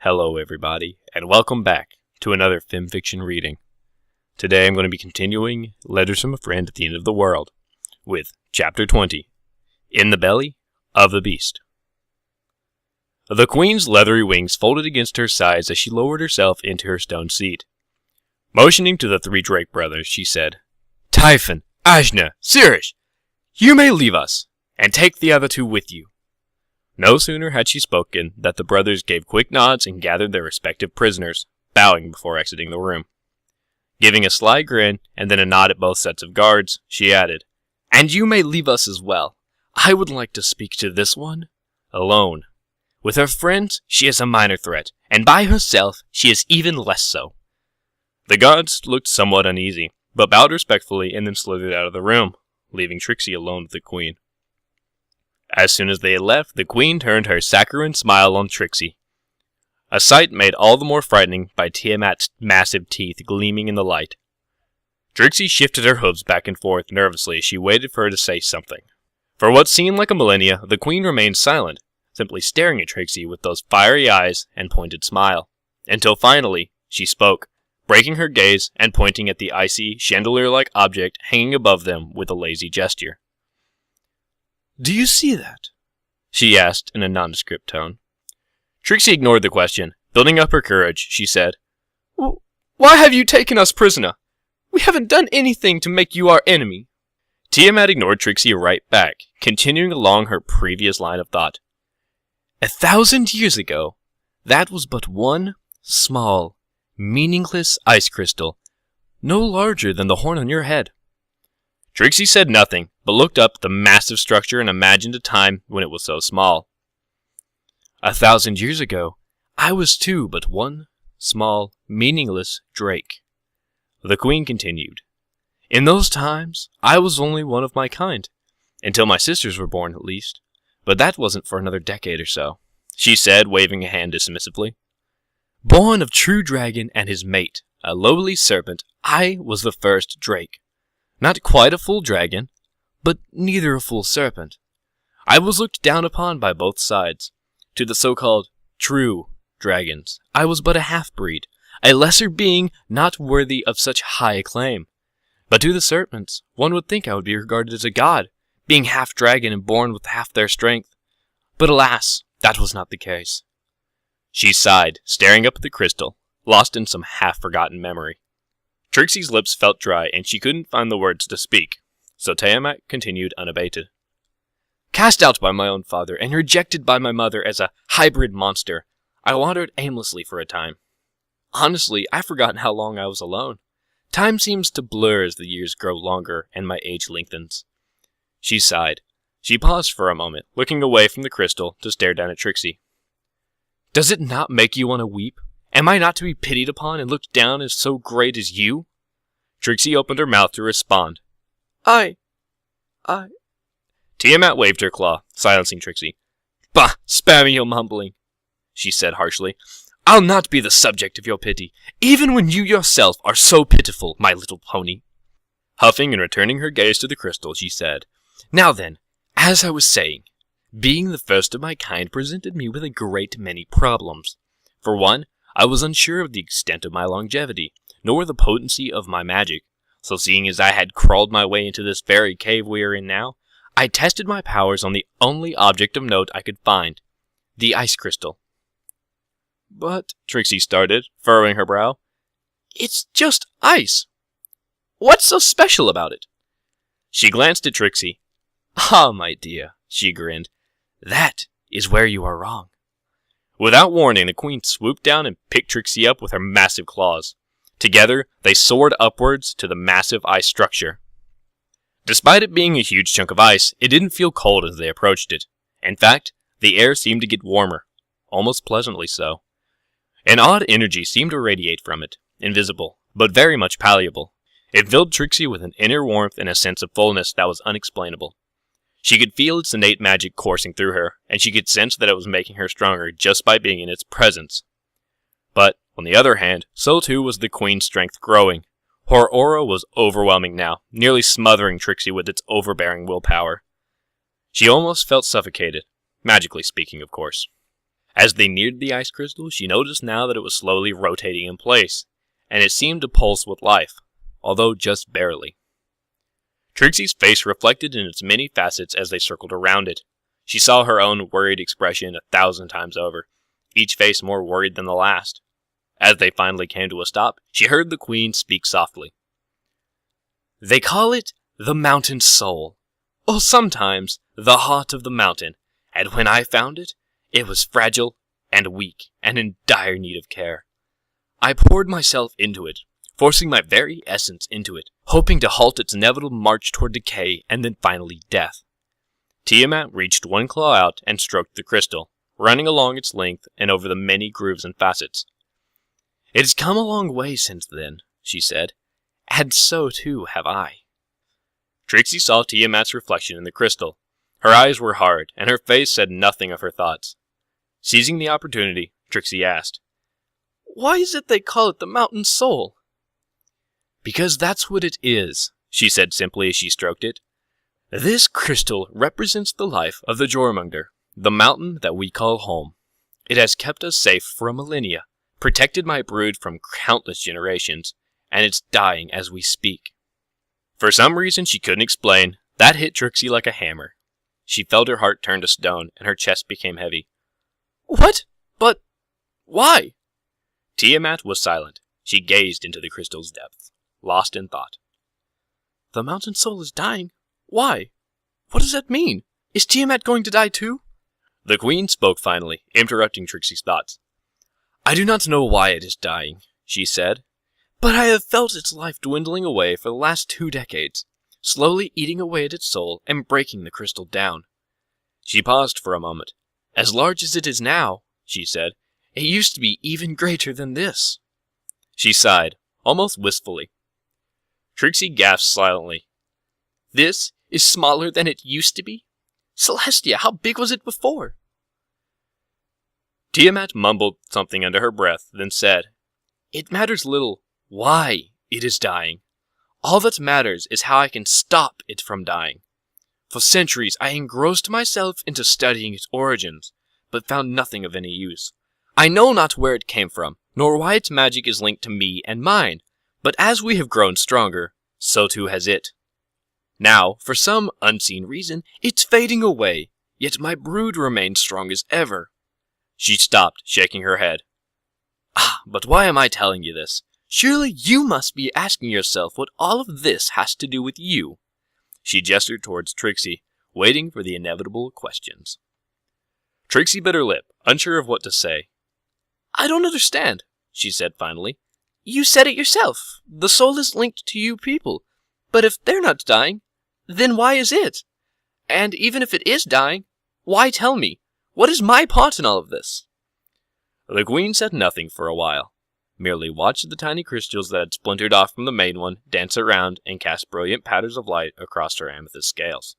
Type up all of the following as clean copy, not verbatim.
Hello everybody, and welcome back to another FimFiction reading. Today I'm going to be continuing Letters from a Friend at the End of the World with Chapter 20, In the Belly of the Beast. The Queen's leathery wings folded against her sides as she lowered herself into her stone seat. Motioning to the three Drake brothers, she said, "Typhon, Ajna, Sirish, you may leave us, and take the other two with you." No sooner had she spoken than the brothers gave quick nods and gathered their respective prisoners, bowing before exiting the room. Giving a sly grin and then a nod at both sets of guards, she added, "And you may leave us as well. I would like to speak to this one alone. With her friends, she is a minor threat, and by herself, she is even less so." The guards looked somewhat uneasy, but bowed respectfully and then slithered out of the room, leaving Trixie alone with the Queen. As soon as they had left, the Queen turned her saccharine smile on Trixie, a sight made all the more frightening by Tiamat's massive teeth gleaming in the light. Trixie shifted her hooves back and forth nervously as she waited for her to say something. For what seemed like a millennia, the Queen remained silent, simply staring at Trixie with those fiery eyes and pointed smile, until finally she spoke, breaking her gaze and pointing at the icy, chandelier-like object hanging above them with a lazy gesture. "Do you see that?" she asked in a nondescript tone. Trixie ignored the question. Building up her courage, she said, "Why have you taken us prisoner? We haven't done anything to make you our enemy." Tiamat ignored Trixie right back, continuing along her previous line of thought. 1,000 years ago, that was but one small, meaningless ice crystal, no larger than the horn on your head. Trixie said nothing, but looked up at the massive structure and imagined a time when it was so small. 1,000 years ago, I was too but one small, meaningless drake. The Queen continued. In those times, I was only one of my kind, until my sisters were born at least, but that wasn't for another decade or so, she said, waving a hand dismissively. Born of true dragon and his mate, a lowly serpent, I was the first drake. Not quite a full dragon, but neither a full serpent. I was looked down upon by both sides. To the so-called true dragons, I was but a half-breed, a lesser being not worthy of such high acclaim. But to the serpents, one would think I would be regarded as a god, being half-dragon and born with half their strength. But alas, that was not the case. She sighed, staring up at the crystal, lost in some half-forgotten memory. Trixie's lips felt dry, and she couldn't find the words to speak, so Tiamat continued unabated. Cast out by my own father, and rejected by my mother as a hybrid monster, I wandered aimlessly for a time. Honestly, I've forgotten how long I was alone. Time seems to blur as the years grow longer and my age lengthens. She sighed. She paused for a moment, looking away from the crystal to stare down at Trixie. Does it not make you want to weep? Am I not to be pitied upon and looked down as so great as you? Trixie opened her mouth to respond. I... Tiamat waved her claw, silencing Trixie. Bah, spare me your mumbling, she said harshly. I'll not be the subject of your pity, even when you yourself are so pitiful, my little pony. Huffing and returning her gaze to the crystal, she said, Now then, as I was saying, being the first of my kind presented me with a great many problems. For one, I was unsure of the extent of my longevity, nor the potency of my magic, so seeing as I had crawled my way into this very cave we are in now, I tested my powers on the only object of note I could find, the ice crystal. But, Trixie started, furrowing her brow, it's just ice. What's so special about it? She glanced at Trixie. Ah, my dear, she grinned, that is where you are wrong. Without warning, the Queen swooped down and picked Trixie up with her massive claws. Together, they soared upwards to the massive ice structure. Despite it being a huge chunk of ice, it didn't feel cold as they approached it. In fact, the air seemed to get warmer, almost pleasantly so. An odd energy seemed to radiate from it, invisible, but very much palpable. It filled Trixie with an inner warmth and a sense of fullness that was unexplainable. She could feel its innate magic coursing through her, and she could sense that it was making her stronger just by being in its presence. But, on the other hand, so too was the Queen's strength growing. Her aura was overwhelming now, nearly smothering Trixie with its overbearing willpower. She almost felt suffocated, magically speaking, of course. As they neared the ice crystal, she noticed now that it was slowly rotating in place, and it seemed to pulse with life, although just barely. Trixie's face reflected in its many facets as they circled around it. She saw her own worried expression 1,000 times over, each face more worried than the last. As they finally came to a stop, she heard the Queen speak softly. "They call it the mountain soul, or sometimes the heart of the mountain, and when I found it, it was fragile and weak and in dire need of care. I poured myself into it, forcing my very essence into it, hoping to halt its inevitable march toward decay and then finally death." Tiamat reached one claw out and stroked the crystal, running along its length and over the many grooves and facets. "It has come a long way since then," she said, "and so too have I." Trixie saw Tiamat's reflection in the crystal. Her eyes were hard, and her face said nothing of her thoughts. Seizing the opportunity, Trixie asked, "Why is it they call it the mountain soul?" "Because that's what it is," she said simply as she stroked it. "This crystal represents the life of the Jormungandr, the mountain that we call home. It has kept us safe for a millennia, protected my brood from countless generations, and it's dying as we speak." For some reason she couldn't explain, that hit Trixie like a hammer. She felt her heart turn to stone, and her chest became heavy. "What? But why?" Tiamat was silent. She gazed into the crystal's depths, lost in thought. "The mountain soul is dying? Why? What does that mean? Is Tiamat going to die too?" The Queen spoke finally, interrupting Trixie's thoughts. "I do not know why it is dying," she said, "but I have felt its life dwindling away for the last 2 decades, slowly eating away at its soul and breaking the crystal down." She paused for a moment. "As large as it is now," she said, "it used to be even greater than this." She sighed, almost wistfully. Trixie gasped silently. "This is smaller than it used to be? Celestia, how big was it before?" Tiamat mumbled something under her breath, then said, "It matters little why it is dying. All that matters is how I can stop it from dying. For centuries I engrossed myself into studying its origins, but found nothing of any use. I know not where it came from, nor why its magic is linked to me and mine, but as we have grown stronger, so too has it. Now, for some unseen reason, it's fading away, yet my brood remains strong as ever." She stopped, shaking her head. But why am I telling you this? Surely you must be asking yourself what all of this has to do with you." She gestured towards Trixie, waiting for the inevitable questions. Trixie bit her lip, unsure of what to say. "I don't understand," she said finally. "You said it yourself. The soul is linked to you people. But if they're not dying, then why is it? And even if it is dying, why tell me? What is my part in all of this?" The Queen said nothing for a while, merely watched the tiny crystals that had splintered off from the main one dance around and cast brilliant patterns of light across her amethyst scales.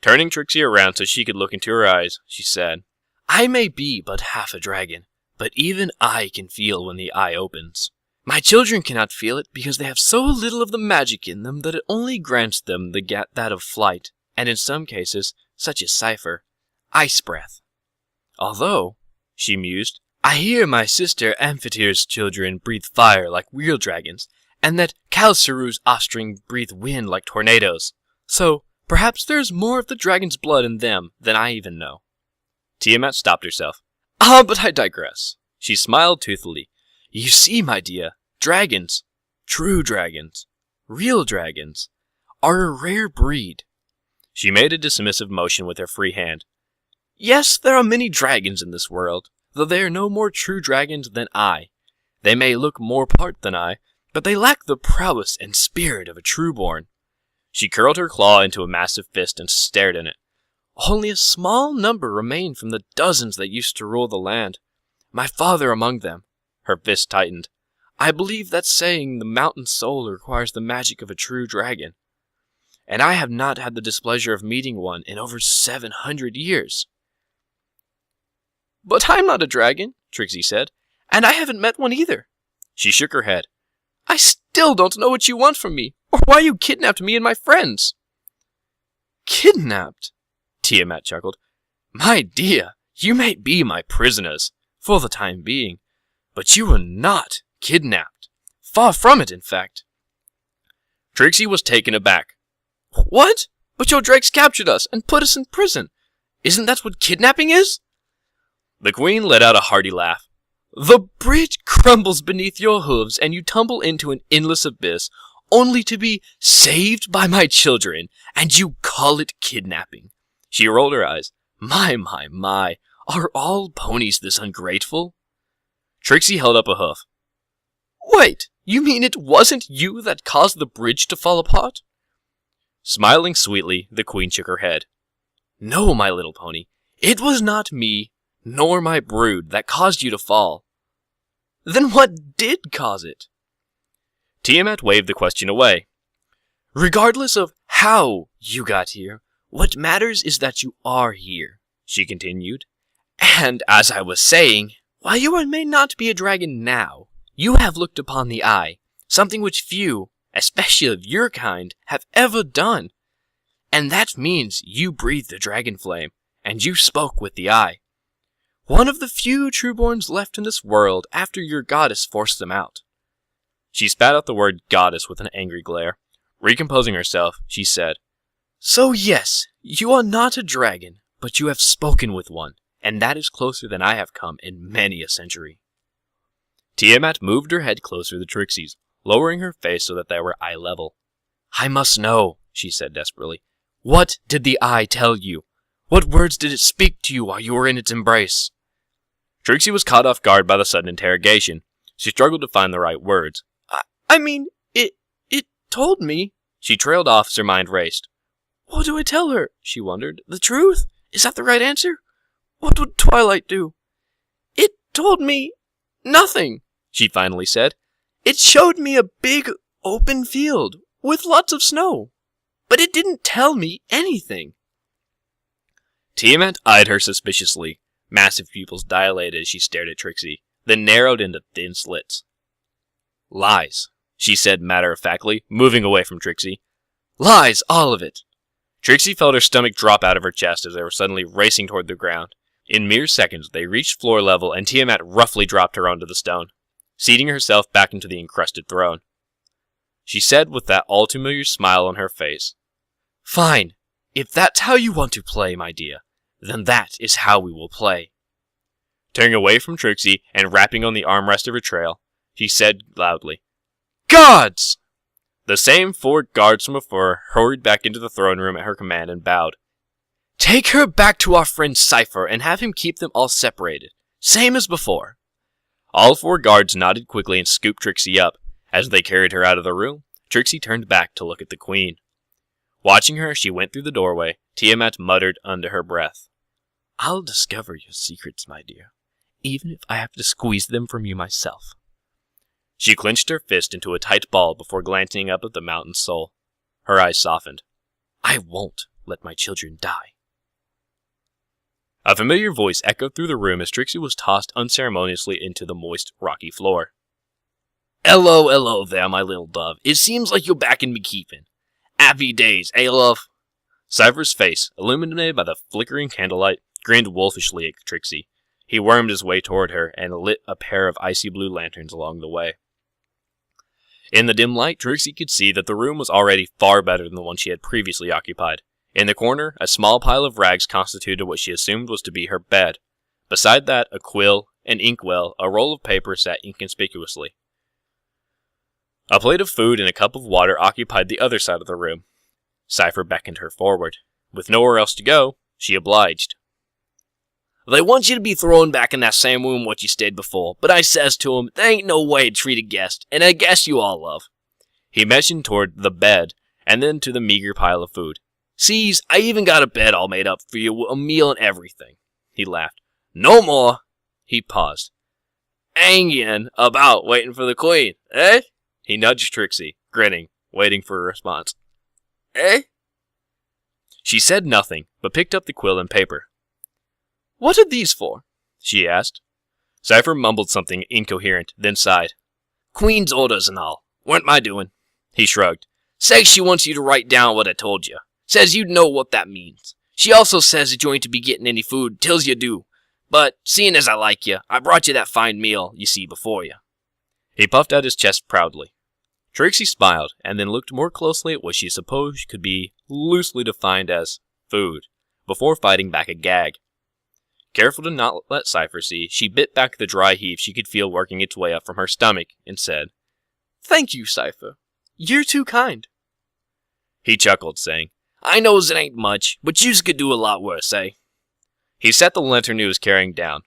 Turning Trixie around so she could look into her eyes, she said, "I may be but half a dragon, but even I can feel when the eye opens. My children cannot feel it because they have so little of the magic in them that it only grants them that of flight, and in some cases, such as Cypher, ice breath. Although," she mused, "I hear my sister Amphitrite's children breathe fire like real dragons, and that Kalsaru's offspring breathe wind like tornadoes. So, perhaps there is more of the dragon's blood in them than I even know." Tiamat stopped herself. But I digress." She smiled toothily. "You see, my dear, dragons, true dragons, real dragons, are a rare breed." She made a dismissive motion with her free hand. "Yes, there are many dragons in this world, though they are no more true dragons than I. They may look more part than I, but they lack the prowess and spirit of a true-born." She curled her claw into a massive fist and stared in it. "Only a small number remain from the dozens that used to rule the land. My father among them." Her fist tightened. "I believe that saying the mountain soul requires the magic of a true dragon. And I have not had the displeasure of meeting one in over 700 years. "But I'm not a dragon," Trixie said, "and I haven't met one either." She shook her head. "I still don't know what you want from me, or why you kidnapped me and my friends." "Kidnapped?" Tiamat chuckled. "My dear, You may be my prisoners, for the time being, but you were not kidnapped. Far from it, in fact. Trixie was taken aback. What? But your drakes captured us and put us in prison. Isn't that what kidnapping is? The queen let out a hearty laugh. The bridge crumbles beneath your hooves and you tumble into an endless abyss, only to be saved by my children, and you call it kidnapping. She rolled her eyes. My, are all ponies this ungrateful? Trixie held up a hoof. Wait, you mean it wasn't you that caused the bridge to fall apart? Smiling sweetly, the queen shook her head. No, my little pony, it was not me, nor my brood, that caused you to fall. Then what did cause it? Tiamat waved the question away. Regardless of how you got here, what matters is that you are here, she continued. And as I was saying, while you may not be a dragon now, you have looked upon the eye, something which few, especially of your kind, have ever done. And that means you breathed the dragon flame, and you spoke with the eye. One of the few trueborns left in this world after your goddess forced them out. She spat out the word goddess with an angry glare. Recomposing herself, she said, So yes, you are not a dragon, but you have spoken with one, and that is closer than I have come in many a century. Tiamat moved her head closer to Trixie's, lowering her face so that they were eye level. I must know, she said desperately. What did the eye tell you? What words did it speak to you while you were in its embrace? Trixie was caught off guard by the sudden interrogation. She struggled to find the right words. I mean, it told me. She trailed off as her mind raced. What do I tell her? She wondered. The truth? Is that the right answer? What would Twilight do? It told me nothing, she finally said. It showed me a big open field with lots of snow, but it didn't tell me anything. Tiamat eyed her suspiciously. Massive pupils dilated as she stared at Trixie, then narrowed into thin slits. Lies, she said matter-of-factly, moving away from Trixie. Lies, all of it. Trixie felt her stomach drop out of her chest as they were suddenly racing toward the ground. In mere seconds, they reached floor level, and Tiamat roughly dropped her onto the stone, seating herself back into the encrusted throne. She said with that all-too-familiar smile on her face, Fine, if that's how you want to play, my dear, then that is how we will play. Turning away from Trixie and rapping on the armrest of her trail, she said loudly, Guards! The same 4 guards from afar hurried back into the throne room at her command and bowed. Take her back to our friend Cypher and have him keep them all separated, same as before. All 4 guards nodded quickly and scooped Trixie up. As they carried her out of the room, Trixie turned back to look at the queen. Watching her as she went through the doorway, Tiamat muttered under her breath, I'll discover your secrets, my dear, even if I have to squeeze them from you myself. She clenched her fist into a tight ball before glancing up at the mountain soul. Her eyes softened. I won't let my children die. A familiar voice echoed through the room as Trixie was tossed unceremoniously into the moist, rocky floor. Hello there, my little dove. It seems like you're back in me keeping. Happy days, eh, love? Cypher's face, illuminated by the flickering candlelight, grinned wolfishly at Trixie. He wormed his way toward her and lit a pair of icy blue lanterns along the way. In the dim light, Trixie could see that the room was already far better than the one she had previously occupied. In the corner, a small pile of rags constituted what she assumed was to be her bed. Beside that, a quill, an inkwell, a roll of paper sat inconspicuously. A plate of food and a cup of water occupied the other side of the room. Cypher beckoned her forward. With nowhere else to go, she obliged. They want you to be thrown back in that same room what you stayed before, but I says to 'em, there ain't no way to treat a guest, and a guest you all love. He motioned toward the bed, and then to the meager pile of food. Sees, I even got a bed all made up for you, a meal and everything. He laughed. No more. He paused. Hanging about waiting for the queen, eh? He nudged Trixie, grinning, waiting for a response. Eh? She said nothing, but picked up the quill and paper. What are these for? She asked. Cypher mumbled something incoherent, then sighed. Queen's orders and all. Weren't my doing. He shrugged. Says she wants you to write down what I told you. Says you'd know what that means. She also says that you ain't to be getting any food tills you do. But, seeing as I like you, I brought you that fine meal you see before you. He puffed out his chest proudly. Trixie smiled, and then looked more closely at what she supposed could be loosely defined as food, before fighting back a gag. Careful to not let Cypher see, she bit back the dry heave she could feel working its way up from her stomach, and said, "Thank you, Cypher. You're too kind." He chuckled, saying, I knows it ain't much, but yous could do a lot worse, eh? He set the lantern he was carrying down.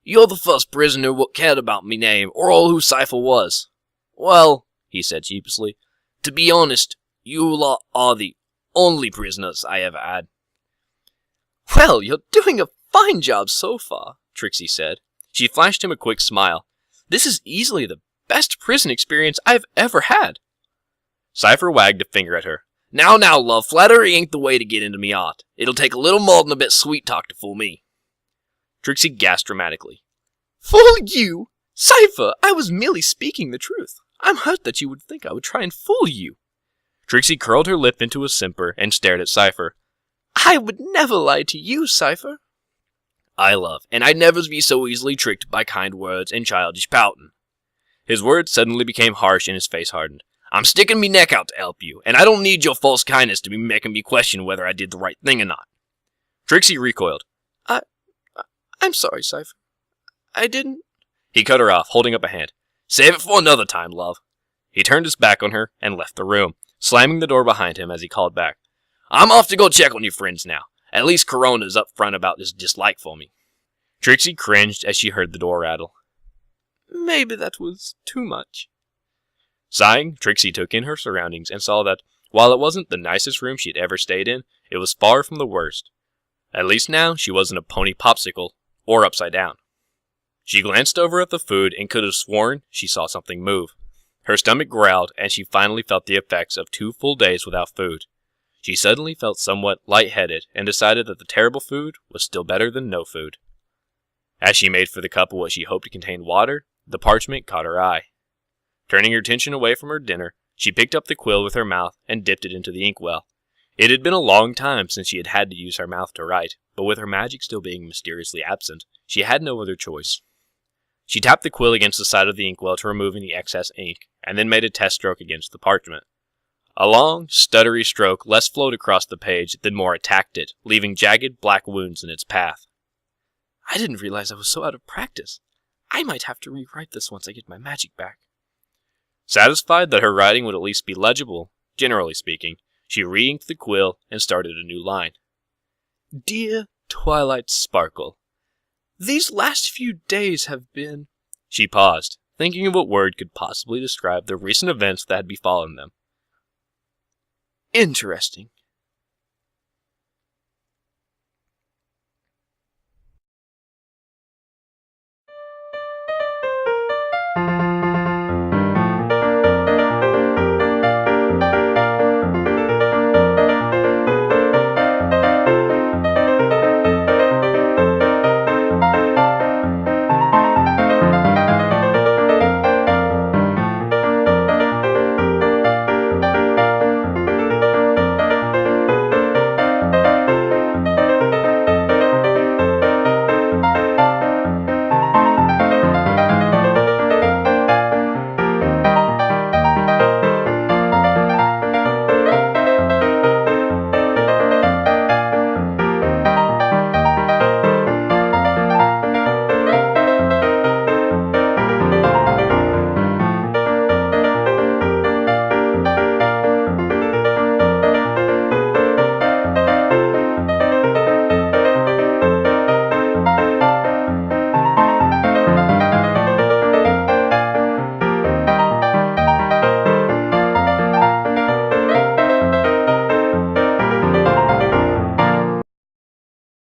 You're the first prisoner what cared about me name, or all who Cypher was. Well, he said sheepishly, to be honest, you lot are the only prisoners I ever had. Well, you're doing a fine job so far, Trixie said. She flashed him a quick smile. This is easily the best prison experience I've ever had. Cypher wagged a finger at her. Now, love, flattery ain't the way to get into me art. It'll take a little more than a bit sweet talk to fool me. Trixie gasped dramatically. Fool you? Cypher, I was merely speaking the truth. I'm hurt that you would think I would try and fool you. Trixie curled her lip into a simper and stared at Cypher. I would never lie to you, Cypher. I love, and I'd never be so easily tricked by kind words and childish pouting. His words suddenly became harsh and his face hardened. I'm sticking me neck out to help you, and I don't need your false kindness to be making me question whether I did the right thing or not. Trixie recoiled. I'm sorry, Cypher. I didn't... He cut her off, holding up a hand. Save it for another time, love. He turned his back on her and left the room, slamming the door behind him as he called back. I'm off to go check on your friends now. At least Corona's up front about his dislike for me. Trixie cringed as she heard the door rattle. Maybe that was too much. Sighing, Trixie took in her surroundings and saw that, while it wasn't the nicest room she'd ever stayed in, it was far from the worst. At least now she wasn't a pony popsicle, or upside down. She glanced over at the food and could have sworn she saw something move. Her stomach growled, and she finally felt the effects of 2 full days without food. She suddenly felt somewhat lightheaded and decided that the terrible food was still better than no food. As she made for the cup of what she hoped to contain water, the parchment caught her eye. Turning her attention away from her dinner, she picked up the quill with her mouth and dipped it into the inkwell. It had been a long time since she had had to use her mouth to write, but with her magic still being mysteriously absent, she had no other choice. She tapped the quill against the side of the inkwell to remove any excess ink, and then made a test stroke against the parchment. A long, stuttery stroke less flowed across the page than more attacked it, leaving jagged black wounds in its path. I didn't realize I was so out of practice. I might have to rewrite this once I get my magic back. Satisfied that her writing would at least be legible, generally speaking, she re-inked the quill and started a new line. Dear Twilight Sparkle, these last few days have been... She paused, thinking of what word could possibly describe the recent events that had befallen them. Interesting.